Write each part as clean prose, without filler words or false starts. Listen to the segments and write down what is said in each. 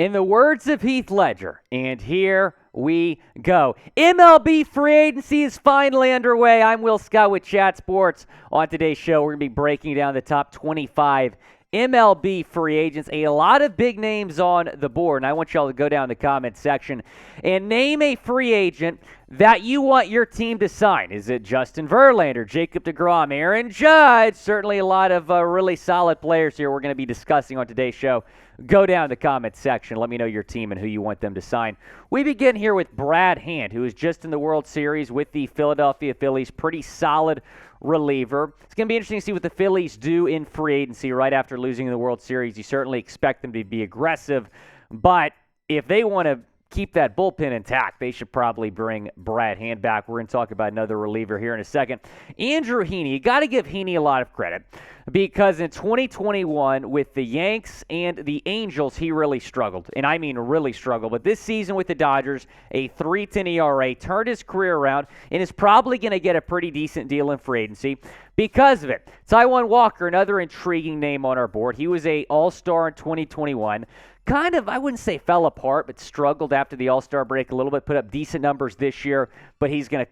In the words of Heath Ledger, and here we go. MLB free agency is finally underway. I'm Will Scott with Chat Sports. On today's show, we're going to be breaking down the top 25 MLB free agents. A lot of big names on the board, and I want y'all to go down the comment section and name a free agent that you want your team to sign. Is it Justin Verlander, Jacob deGrom, Aaron Judge? Certainly a lot of really solid players here we're going to be discussing on today's show. Go down the comment section. Let me know your team and who you want them to sign. We begin here with Brad Hand, who is just in the World Series with the Philadelphia Phillies. Pretty solid reliever. It's going to be interesting to see what the Phillies do in free agency right after losing the World Series. You certainly expect them to be aggressive, but if they want to keep that bullpen intact, they should probably bring Brad Hand back. We're going to talk about another reliever here in a second. Andrew Heaney, you got to give Heaney a lot of credit because in 2021 with the Yanks and the Angels, he really struggled. And I mean really struggled. But this season with the Dodgers, a 3.10 ERA, turned his career around and is probably going to get a pretty decent deal in free agency because of it. Taijuan Walker, another intriguing name on our board. He was an All-Star in 2021. Kind of, I wouldn't say fell apart, but struggled after the All-Star break a little bit, put up decent numbers this year, but he's gonna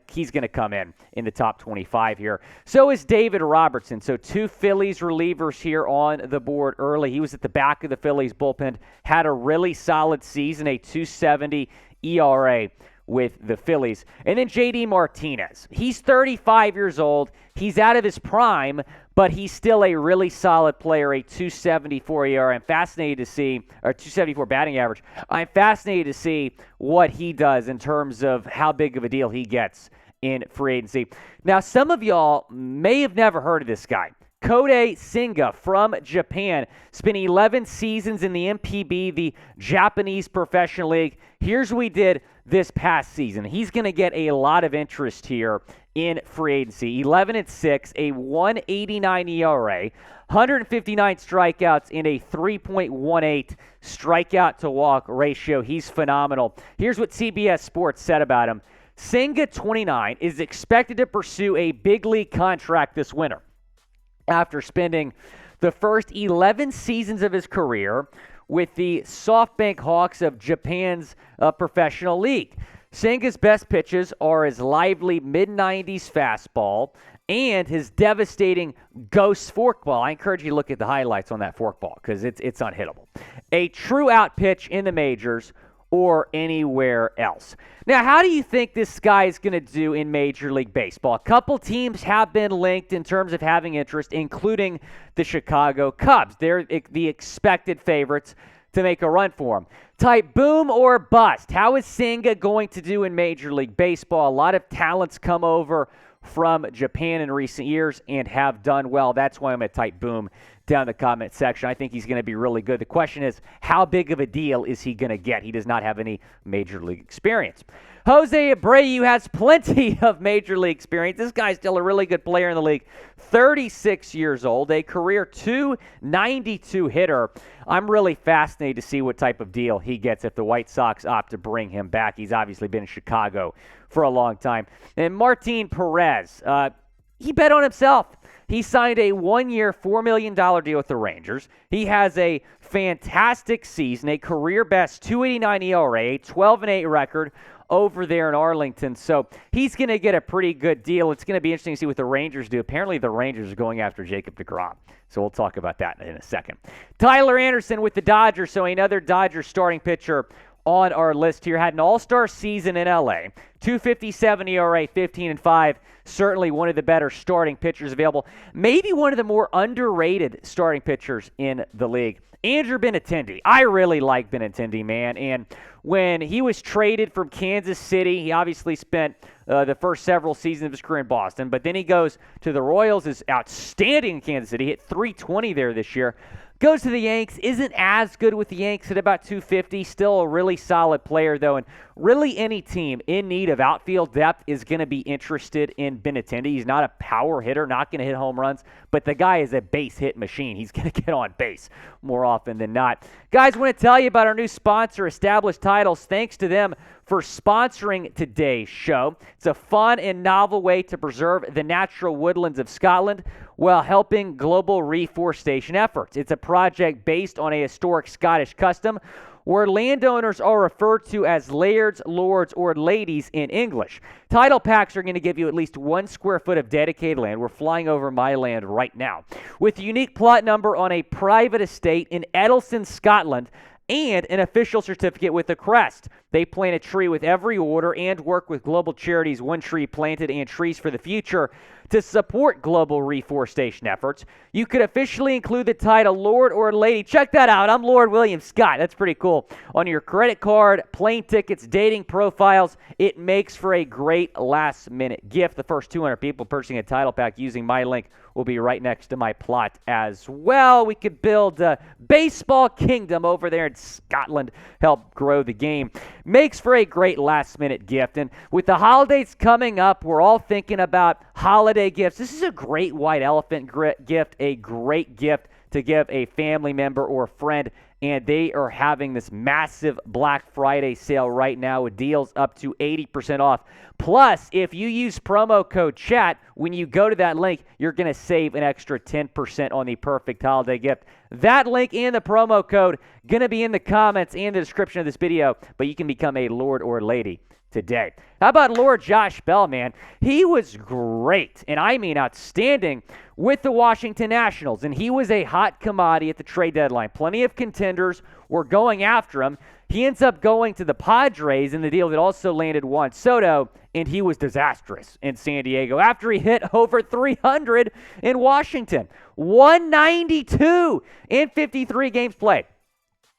come in the top 25 here. So is David Robertson. So two Phillies relievers here on the board early. He was at the back of the Phillies bullpen, had a really solid season, a 2.70 ERA with the Phillies. And then J.D. Martinez. He's 35 years old. He's out of his prime, but he's still a really solid player, a 2.74 ERA. I'm fascinated to see, or 2.74 batting average. I'm fascinated to see what he does in terms of how big of a deal he gets in free agency. Now, some of y'all may have never heard of this guy. Kodai Senga from Japan. Spent 11 seasons in the MPB, the Japanese Professional League. Here's what he did this past season. He's going to get a lot of interest here in free agency. 11-6, a 1.89 ERA, 159 strikeouts, and a 3.18 strikeout to walk ratio. He's phenomenal. Here's what CBS Sports said about him. Senga, 29, is expected to pursue a big league contract this winter after spending the first 11 seasons of his career with the SoftBank Hawks of Japan's professional league. Senga's best pitches are his lively mid-90s fastball and his devastating ghost forkball. I encourage you to look at the highlights on that forkball because it's unhittable. A true out pitch in the majors or anywhere else. Now, how do you think this guy is going to do in Major League Baseball? A couple teams have been linked in terms of having interest, including the Chicago Cubs. They're the expected favorites to make a run for him. Type boom or bust. How is Senga going to do in Major League Baseball? A lot of talents come over from Japan in recent years and have done well. That's why I'm going to type boom down the comment section. I think he's going to be really good. The question is, how big of a deal is he going to get? He does not have any Major League experience. Jose Abreu has plenty of Major League experience. This guy's still a really good player in the league. 36 years old, a career 292 hitter. I'm really fascinated to see what type of deal he gets if the White Sox opt to bring him back. He's obviously been in Chicago for a long time. And Martin Perez, he bet on himself. He signed a one-year, $4 million deal with the Rangers. He has a fantastic season, a career-best 2.89 ERA, a 12-8 record over there in Arlington. So he's going to get a pretty good deal. It's going to be interesting to see what the Rangers do. Apparently the Rangers are going after Jacob deGrom. So we'll talk about that in a second. Tyler Anderson with the Dodgers. So another Dodgers starting pitcher on our list here. Had an all-star season in L.A. 2.57 ERA, 15-5. Certainly one of the better starting pitchers available. Maybe one of the more underrated starting pitchers in the league. Andrew Benintendi. I really like Benintendi, man. And when he was traded from Kansas City, he obviously spent the first several seasons of his career in Boston. But then he goes to the Royals, is outstanding in Kansas City. Hit 320 there this year. Goes to the Yanks, isn't as good with the Yanks at about 250. Still a really solid player, though. And really any team in need of outfield depth is going to be interested in Benintendi. He's not a power hitter, not going to hit home runs, but the guy is a base hit machine. He's going to get on base more often than not. Guys, I want to tell you about our new sponsor, Established Titles. Thanks to them for sponsoring today's show. It's a fun and novel way to preserve the natural woodlands of Scotland while helping global reforestation efforts. It's a project based on a historic Scottish custom where landowners are referred to as lairds, lords, or ladies in English. Title packs are going to give you at least 1 square foot of dedicated land. We're flying over my land right now. With a unique plot number on a private estate in Eddleston, Scotland, and an official certificate with a crest. They plant a tree with every order and work with global charities One Tree Planted and Trees for the Future to support global reforestation efforts. You could officially include the title Lord or Lady. Check that out. I'm Lord William Scott. That's pretty cool. On your credit card, plane tickets, dating profiles, it makes for a great last-minute gift. The first 200 people purchasing a title pack using my link will be right next to my plot as well. We could build a baseball kingdom over there in Scotland, help grow the game. Makes for a great last-minute gift. And with the holidays coming up, we're all thinking about holiday gifts. This is a great white elephant gift, a great gift to give a family member or friend. And they are having this massive Black Friday sale right now with deals up to 80% off. Plus, if you use promo code CHAT, when you go to that link, you're going to save an extra 10% on the perfect holiday gift. That link and the promo code going to be in the comments and the description of this video, but you can become a Lord or Lady today. How about Lord Josh Bell, man? He was great, and I mean outstanding, with the Washington Nationals, and he was a hot commodity at the trade deadline. Plenty of contenders were going after him. He ends up going to the Padres in the deal that also landed Juan Soto, and he was disastrous in San Diego after he hit over 300 in Washington. 192 in 53 games played.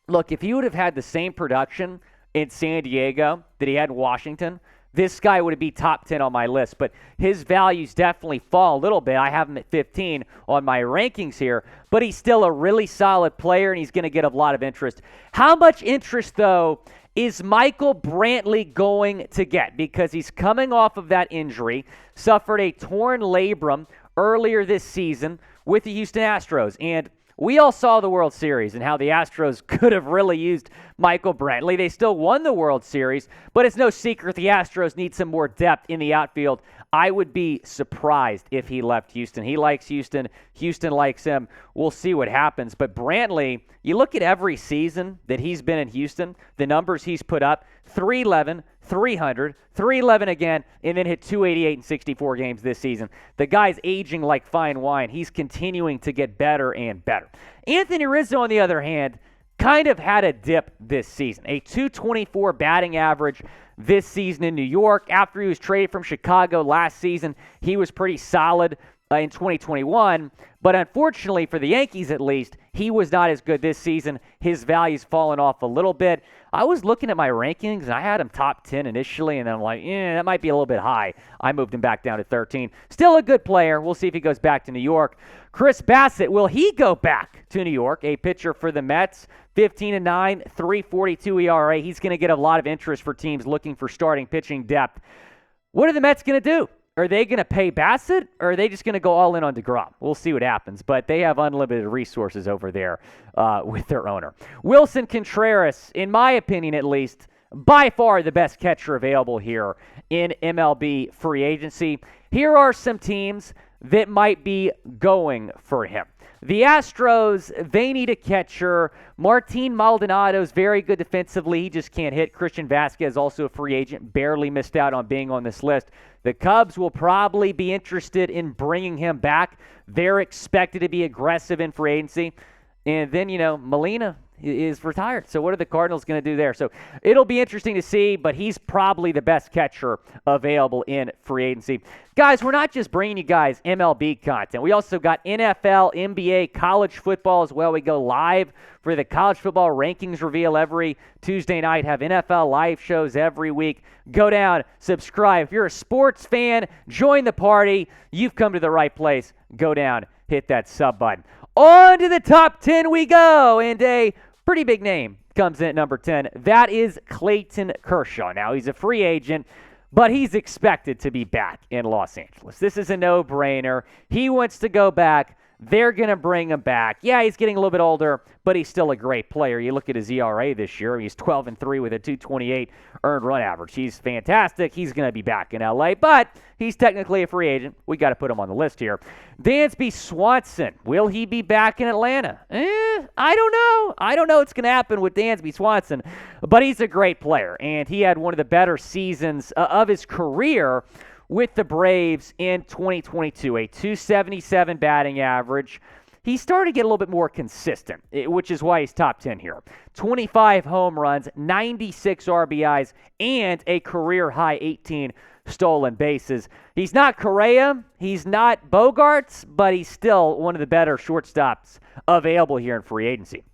Look, if he would have had the same production in San Diego that he had in Washington, this guy would be top 10 on my list. But his values definitely fall a little bit. I have him at 15 on my rankings here, but he's still a really solid player, and he's going to get a lot of interest. How much interest, though, is Michael Brantley going to get? Because he's coming off of that injury, suffered a torn labrum earlier this season with the Houston Astros, and we all saw the World Series and how the Astros could have really used Michael Brantley. They still won the World Series, but it's no secret the Astros need some more depth in the outfield. I would be surprised if he left Houston. He likes Houston. Houston likes him. We'll see what happens. But Brantley, you look at every season that he's been in Houston, the numbers he's put up, 311, 300, 311 again, and then hit 288 in 64 games this season. The guy's aging like fine wine. He's continuing to get better and better. Anthony Rizzo, on the other hand, kind of had a dip this season. A 224 batting average this season in New York. After he was traded from Chicago last season, he was pretty solid in 2021. But unfortunately for the Yankees at least, he was not as good this season. His value's fallen off a little bit. I was looking at my rankings, and I had him top 10 initially, and then I'm like, that might be a little bit high. I moved him back down to 13. Still a good player. We'll see if he goes back to New York. Chris Bassitt, will he go back to New York? A pitcher for the Mets, 15-9, 3.42 ERA. He's going to get a lot of interest for teams looking for starting pitching depth. What are the Mets going to do? Are they going to pay Bassitt, or are they just going to go all in on deGrom? We'll see what happens, but they have unlimited resources over there with their owner. Wilson Contreras, in my opinion at least, by far the best catcher available here in MLB free agency. Here are some teams that might be going for him. The Astros, they need a catcher. Martin Maldonado's very good defensively. He just can't hit. Christian Vasquez, also a free agent, barely missed out on being on this list. The Cubs will probably be interested in bringing him back. They're expected to be aggressive in free agency. And then, Molina is retired. So what are the Cardinals going to do there? So it'll be interesting to see, but he's probably the best catcher available in free agency. Guys, we're not just bringing you guys MLB content. We also got NFL, NBA, college football as well. We go live for the college football rankings reveal every Tuesday night, have NFL live shows every week. Go down, subscribe. If you're a sports fan, join the party. You've come to the right place. Go down, hit that sub button. On to the top 10 we go, and a pretty big name comes in at number 10. That is Clayton Kershaw. Now, he's a free agent, but he's expected to be back in Los Angeles. This is a no-brainer. He wants to go back. They're going to bring him back. Yeah, he's getting a little bit older, but he's still a great player. You look at his ERA this year. He's 12-3 with a 2.28 earned run average. He's fantastic. He's going to be back in L.A., but he's technically a free agent. We got to put him on the list here. Dansby Swanson, will he be back in Atlanta? I don't know. I don't know what's going to happen with Dansby Swanson, but he's a great player, and he had one of the better seasons of his career with the Braves in 2022, a 277 batting average. He started to get a little bit more consistent, which is why he's top 10 here. 25 home runs, 96 RBIs, and a career-high 18 stolen bases. He's not Correa, he's not Boegarts, but he's still one of the better shortstops available here in free agency.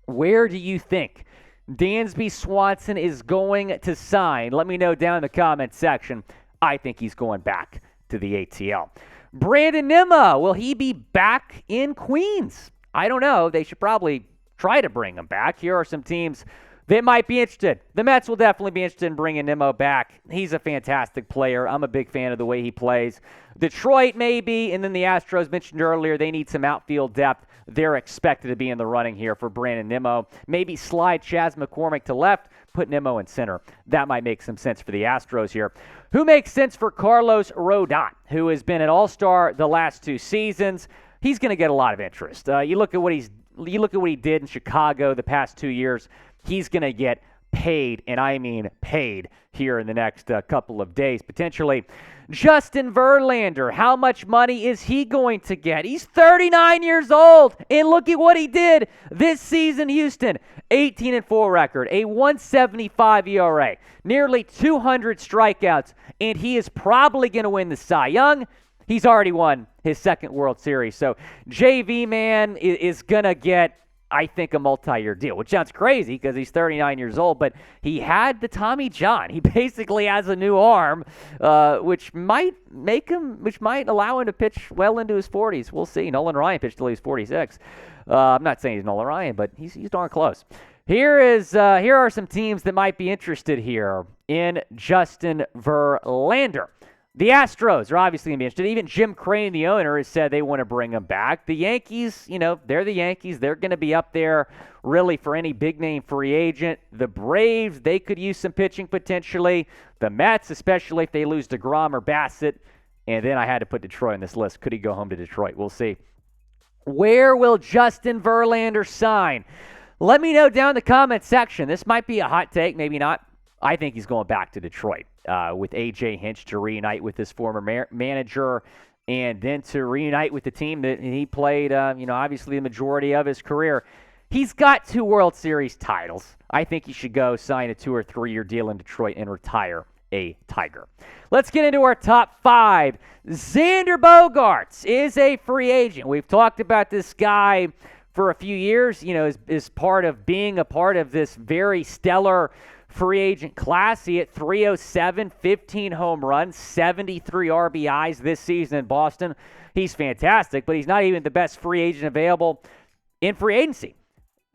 Where do you think Dansby Swanson is going to sign? Let me know down in the comments section. I think he's going back to the ATL. Brandon Nimmo, will he be back in Queens? I don't know. They should probably try to bring him back. Here are some teams that might be interested. The Mets will definitely be interested in bringing Nimmo back. He's a fantastic player. I'm a big fan of the way he plays. Detroit maybe, and then the Astros mentioned earlier, they need some outfield depth. They're expected to be in the running here for Brandon Nimmo. Maybe slide Chas McCormick to left, put Nimmo in center. That might make some sense for the Astros here. Who makes sense for Carlos Rodón, who has been an all-star the last 2 seasons? He's going to get a lot of interest. You look at what he did in Chicago the past 2 years. He's going to get paid, and I mean paid, here in the next couple of days, potentially. Justin Verlander, how much money is he going to get? He's 39 years old, and look at what he did this season, Houston. 18-4 record, a 1.75 ERA, nearly 200 strikeouts, and he is probably going to win the Cy Young. He's already won his second World Series, so JV man is going to get, I think, a multi-year deal, which sounds crazy because he's 39 years old, but he had the Tommy John. He basically has a new arm, which might allow him to pitch well into his 40s. We'll see. Nolan Ryan pitched till he's 46. I'm not saying he's Nolan Ryan, but he's darn close. Here are some teams that might be interested here in Justin Verlander. The Astros are obviously going to be interested. Even Jim Crane, the owner, has said they want to bring him back. The Yankees, they're the Yankees. They're going to be up there really for any big-name free agent. The Braves, they could use some pitching potentially. The Mets, especially if they lose deGrom or Bassitt. And then I had to put Detroit on this list. Could he go home to Detroit? We'll see. Where will Justin Verlander sign? Let me know down in the comments section. This might be a hot take, maybe not. I think he's going back to Detroit with A.J. Hinch to reunite with his former manager and then to reunite with the team that he played, obviously the majority of his career. He's got 2 World Series titles. I think he should go sign a 2 or 3 year deal in Detroit and retire a Tiger. Let's get into our top 5. Xander Boegarts is a free agent. We've talked about this guy for a few years, as part of being a part of this very stellar free agent class. He hit 307, 15 home runs, 73 RBIs this season in Boston. He's fantastic, but he's not even the best free agent available in free agency.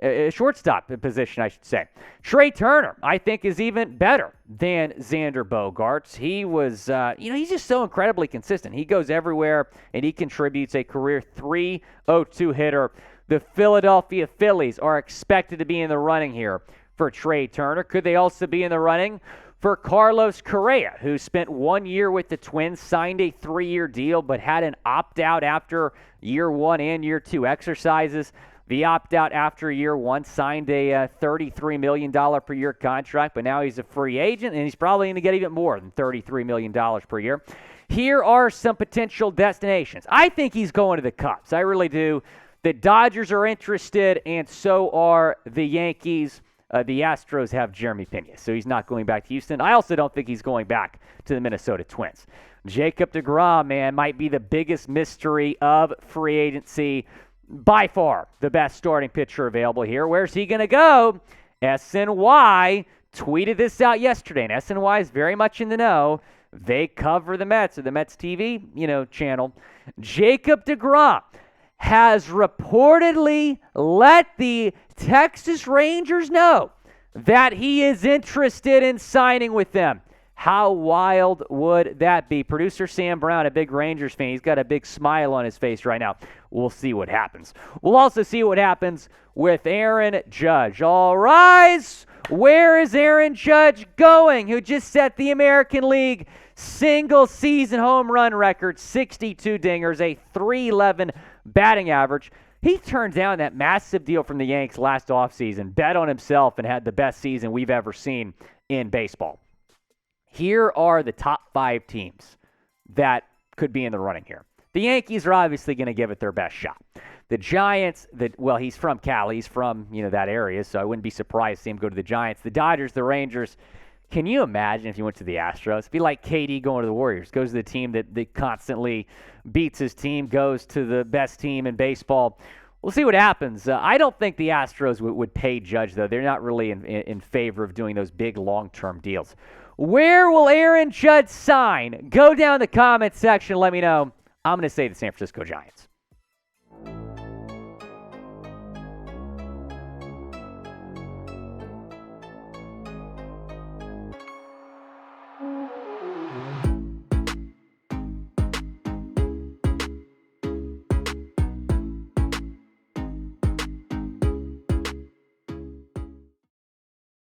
A shortstop position, I should say. Trea Turner, I think, is even better than Xander Boegarts. He was, he's just so incredibly consistent. He goes everywhere, and he contributes a career .302 hitter. The Philadelphia Phillies are expected to be in the running here for Trea Turner. Could they also be in the running for Carlos Correa, who spent 1 year with the Twins, signed a 3-year deal, but had an opt-out after year 1 and year 2 exercises? The opt-out after year 1 signed a $33 million per year contract, but now he's a free agent, and he's probably going to get even more than $33 million per year. Here are some potential destinations. I think he's going to the Cubs. I really do. The Dodgers are interested, and so are the Yankees. The Astros have Jeremy Pena, so he's not going back to Houston. I also don't think he's going back to the Minnesota Twins. Jacob deGrom, man, might be the biggest mystery of free agency. By far the best starting pitcher available here. Where's he going to go? SNY tweeted this out yesterday, and SNY is very much in the know. They cover the Mets, or the Mets TV, channel. Jacob deGrom has reportedly let the Texas Rangers know that he is interested in signing with them. How wild would that be? Producer Sam Brown, a big Rangers fan, he's got a big smile on his face right now. We'll see what happens. We'll also see what happens with Aaron Judge. All rise. Where is Aaron Judge going, who just set the American League single-season home run record, 62 dingers, a .311 batting average? He turned down that massive deal from the Yanks last offseason, bet on himself, and had the best season we've ever seen in baseball. Here are the top 5 teams that could be in the running here. The Yankees are obviously going to give it their best shot. The Giants, well, he's from Cali. He's from, that area, so I wouldn't be surprised to see him go to the Giants. The Dodgers, the Rangers. Can you imagine if he went to the Astros? It'd be like KD going to the Warriors. Goes to the team that constantly beats his team, goes to the best team in baseball. We'll see what happens. I don't think the Astros would pay Judge, though. They're not really in favor of doing those big long-term deals. Where will Aaron Judge sign? Go down in the comment section. Let me know. I'm going to say the San Francisco Giants.